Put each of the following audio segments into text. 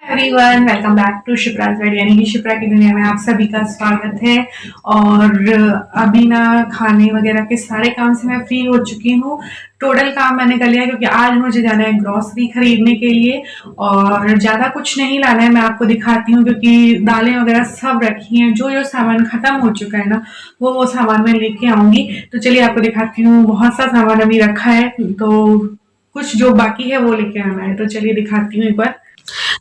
Everyone, welcome back to Shipra's world, यानी कि शिप्रा की दुनिया में आप सभी का स्वागत है। और अभी ना खाने वगैरह के सारे काम से मैं फ्री हो चुकी हूँ। टोटल काम मैंने कर लिया क्योंकि आज मुझे जाना है ग्रोसरी खरीदने के लिए और ज्यादा कुछ नहीं लाना है। मैं आपको दिखाती हूँ क्योंकि दालें वगैरह सब रखी हैं। जो जो सामान खत्म हो चुका है ना वो सामान मैं लेके आऊंगी। तो चलिए आपको दिखाती हूँ। बहुत सा सामान अभी रखा है तो कुछ जो बाकी है वो लेके आना है। तो चलिए दिखाती हूँ एक बार।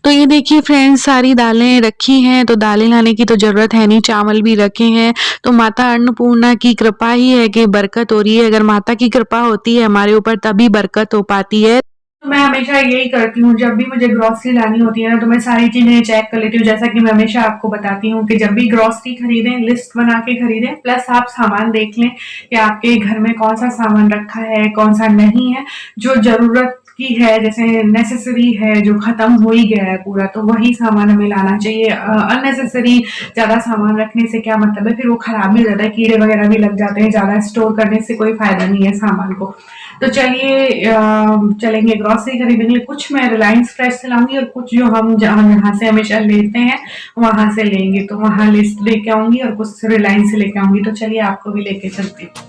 तो ये देखिए फ्रेंड्स, सारी दालें रखी हैं। तो दालें लाने की तो ज़रूरत है नहीं, चावल भी रखे हैं। तो माता अन्नपूर्णा की कृपा ही है कि बरकत हो रही है। अगर माता की कृपा होती है हमारे ऊपर तभी बरकत हो पाती है। तो मैं हमेशा यही करती हूँ, जब भी मुझे ग्रोसरी लानी होती है ना तो मैं सारी चीजें चेक कर लेती हूँ। जैसा कि मैं हमेशा आपको बताती हूँ कि जब भी ग्रोसरी खरीदें लिस्ट बना के खरीदें, प्लस आप सामान देख लें कि आपके घर में कौन सा सामान रखा है कौन सा नहीं है। जो जरूरत की है, जैसे नेसेसरी है, जो खत्म हो ही गया है पूरा, तो वही सामान हमें लाना चाहिए। अननेसेसरी ज्यादा सामान रखने से क्या मतलब है, फिर वो खराब भी हो जाता है, कीड़े वगैरह भी लग जाते हैं। ज्यादा स्टोर करने से कोई फायदा नहीं है सामान को। तो चलिए चलेंगे ग्रोसरी खरीदने के लिए। कुछ मैं रिलायंस फ्रेश से लाऊंगी और कुछ जो हम यहाँ से हमेशा लेते हैं वहां से लेंगे। तो वहां लिस्ट लेके आऊंगी और कुछ रिलायंस से लेके आऊंगी। तो चलिए आपको भी लेके चलती हूँ।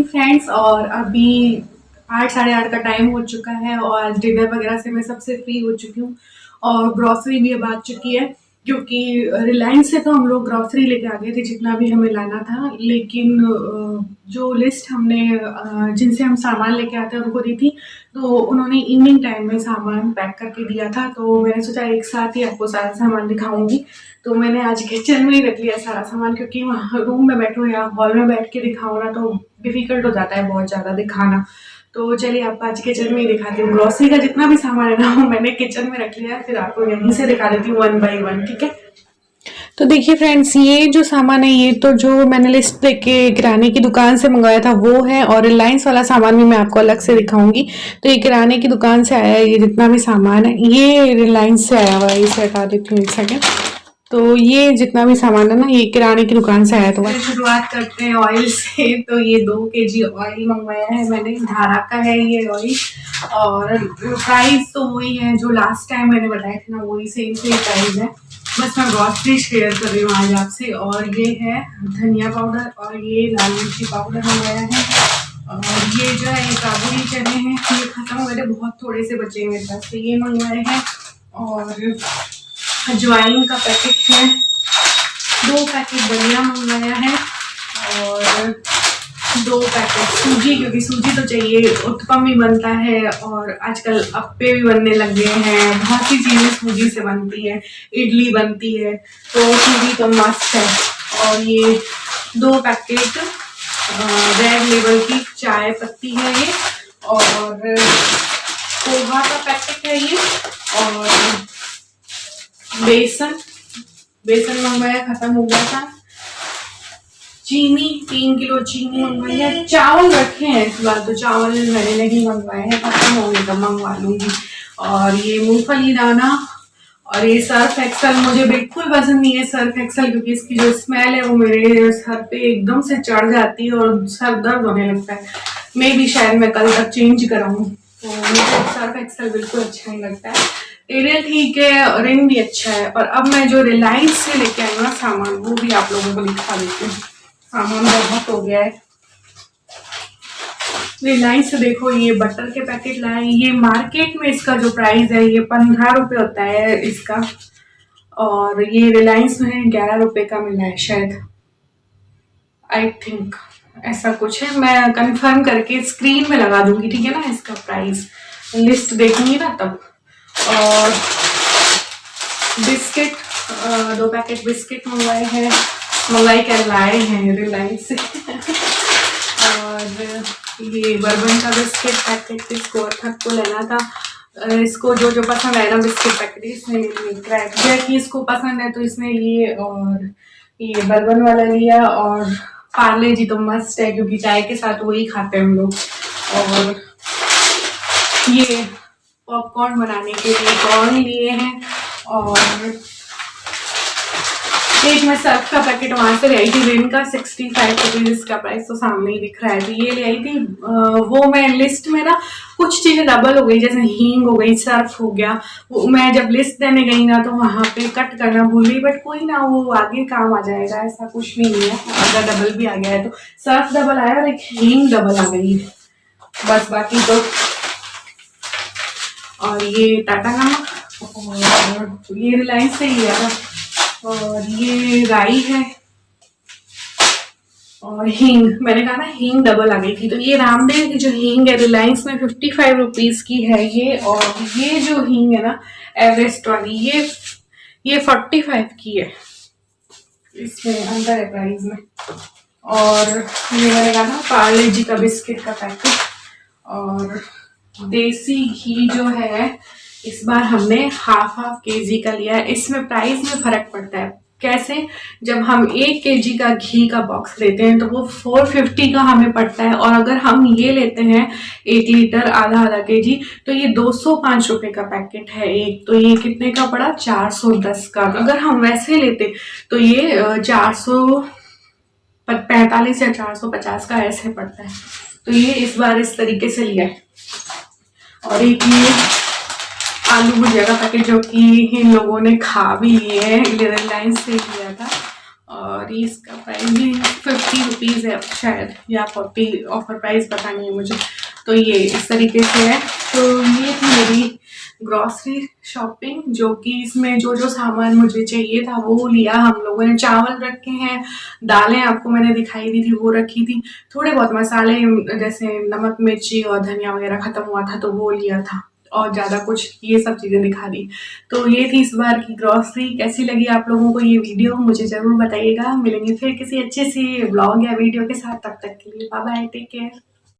फ्रेंड्स, और अभी 8 साढ़े 8 का टाइम हो चुका है और आज डिनर वगैरह से मैं सबसे फ्री हो चुकी हूँ और ग्रॉसरी भी अब आ चुकी है। क्योंकि रिलायंस से तो हम लोग ग्रॉसरी लेके आ गए थे जितना भी हमें लाना था, लेकिन जो लिस्ट हमने जिनसे हम सामान लेके आते हैं उनको दी थी, तो उन्होंने इवनिंग टाइम में सामान पैक करके दिया था। तो मैंने सोचा एक साथ ही आपको सारा सामान दिखाऊंगी। तो मैंने आज किचन में ही रख लिया सारा सामान, क्योंकि वहाँ रूम में बैठो या हॉल में बैठ के दिखाओ ना तो डिफिकल्ट हो जाता है बहुत ज़्यादा दिखाना। तो चलिए आपको आज किचन में ही दिखाती हूँ। ग्रोसरी का जितना भी सामान है ना वो मैंने किचन में रख लिया है, फिर आपको यहीं से दिखा देती हूँ 1 बाय 1, ठीक है। तो देखिए फ्रेंड्स, ये जो सामान है ये तो जो मैंने लिस्ट देख के किराने की दुकान से मंगवाया था वो है, और रिलायंस वाला सामान भी मैं आपको अलग से दिखाऊंगी। तो ये किराने की दुकान से आया है, ये जितना भी सामान है ये रिलायंस से आया हुआ है। इसे हटा देती हूँ एक सेकेंड। तो ये जितना भी सामान है ना ये किराने की दुकान से आया। तो शुरुआत करते हैं ऑयल से। तो ये 2 केजी ऑयल मंगवाया है मैंने, धारा का है ये ऑयल, और प्राइस तो वही है जो लास्ट टाइम मैंने बताया था ना, वही सेम प्राइस है। बस मैं ग्रॉसरी शेयर कर रही हूँ आज आपसे। और ये है धनिया पाउडर और ये लाल मिर्ची पाउडर मंगवाया है। और ये जो है ये काबुली चने हैं, ये खत्म हो गए थे, बहुत थोड़े से बचे मेरे पास, तो ये मंगवाए हैं। और अजवाइन का पैकेट है, 2 पैकेट धनिया मंगवाया है, और 2 पैकेट सूजी, क्योंकि सूजी तो चाहिए, उत्पम भी बनता है और आजकल अप्पे भी बनने लग गए हैं, बहुत सी चीज़ें सूजी से बनती है, इडली बनती है, तो सूजी तो मस्त है। और ये 2 पैकेट रेड लेबल की चाय पत्ती है ये, और पोहा का पैकेट है ये, और बेसन मंगवाया, खत्म हो गया था। चीनी 3 किलो चीनी मंगवाई है। चावल रखे हैं इस बार, तो चावल मैंने नहीं मंगवाए हैं, खत्म होंगे तो मंगवा लूंगी। और ये मूंगफली दाना और ये सर्फ एक्सल मुझे बिल्कुल पसंद नहीं है, सर्फ एक्सल, क्योंकि इसकी जो स्मेल है वो मेरे सर पे एकदम से चढ़ जाती है और सर दर्द होने लगता है। मे भी शायद मैं कल तक चेंज कराऊं, तो मुझे सर्फ एक्सल बिल्कुल अच्छा नहीं लगता है। एरियल ठीक है, रिंग भी अच्छा है। और अब मैं जो रिलायंस से लेके आई हूँ ना सामान, वो भी आप लोगों को दिखा देती हूँ। सामान बहुत हो गया है। रिलायंस से देखो, ये बटर के पैकेट लाए। ये मार्केट में इसका जो प्राइस है ये 15 रुपये होता है इसका, और ये रिलायंस में 11 रुपये का मिला है शायद, आई थिंक ऐसा कुछ है। मैं कंफर्म करके स्क्रीन में लगा दूंगी, ठीक है ना, इसका प्राइस लिस्ट देखूंगी ना तब। और बिस्किट, 2 पैकेट बिस्किट मंगवाए हैं, मंगवाई क्या लाए हैं रिलायंस से। और ये बर्बन का बिस्किट पैकेट, इसको थक को लेना था। इसको जो जो पसंद है ना बिस्किट पैकेट, इसने लिए। क्रैक जैक इसको पसंद है तो इसने लिए, और ये बर्बन वाला लिया। और पार्ले जी तो मस्त है, क्योंकि चाय के साथ वही खाते हैं हम लोग। और ये पॉपकॉर्न बनाने के लिए कॉर्न लिए हैं। और एक मैं सर्फ का पैकेट वहां से ले आई थी, रिन का 65 रुपीज इसका प्राइस तो सामने ही दिख रहा है, तो ये ले आई थी। वो मैं लिस्ट में ना कुछ चीजें डबल हो गई, जैसे हींग हो गई, सर्फ हो गया, वो मैं जब लिस्ट देने गई ना तो वहां पे कट करना भूल गई। बट कोई ना, वो आगे काम आ जाएगा, ऐसा कुछ भी नहीं है। अगर डबल भी आ गया है तो सर्फ डबल आया और एक हींग डबल आ गई है बस, बाकी तो। और ये टाटा नमक, और ये रिलायंस से ही लिया था। और ये राई है, और हींग, मैंने कहा ना हींग डबल आ गई थी। तो ये रामदेव की जो हींग है रिलायंस में 55 रुपीज की है ये। और ये जो हींग है ना एवरेस्ट वाली, ये 45 की है, इसमें अंदर है प्राइस में। और ये मैंने कहा ना पार्ले जी का बिस्किट का पैकेट। और देसी घी जो है इस बार हमने हाफ केजी का लिया है। इसमें प्राइस में फर्क पड़ता है। कैसे? जब हम 1 केजी का घी का बॉक्स लेते हैं तो वो 450 का हमें पड़ता है, और अगर हम ये लेते हैं 1 लीटर आधा केजी तो ये 205 रुपए का पैकेट है एक। तो ये कितने का पड़ा? 410 का। अगर हम वैसे लेते तो ये 445 या 450 का ऐसे पड़ता है। तो ये इस बार इस तरीके से लिया है। और एक ये आलू भुजिया का पैकेट, जो कि इन लोगों ने खा भी लिए है, रिलायंस से लिया था। और इसका प्राइस भी 50 रुपीज़ है शायद, या 40, ऑफर प्राइस पता नहीं है मुझे। तो ये इस तरीके से है। तो ये थी मेरी ग्रॉसरी शॉपिंग, जो कि इसमें जो जो सामान मुझे चाहिए था वो लिया हम लोगों ने। चावल रखे हैं, दालें आपको मैंने दिखाई दी थी वो रखी थी, थोड़े बहुत मसाले जैसे नमक मिर्ची और धनिया वगैरह खत्म हुआ था तो वो लिया था, और ज़्यादा कुछ ये सब चीज़ें दिखा दी। तो ये थी इस बार की ग्रॉसरी। कैसी लगी आप लोगों को ये वीडियो मुझे ज़रूर बताइएगा। मिलेंगे फिर किसी अच्छे से ब्लॉग या वीडियो के साथ, तब तक के लिए बाय बाय, टेक केयर।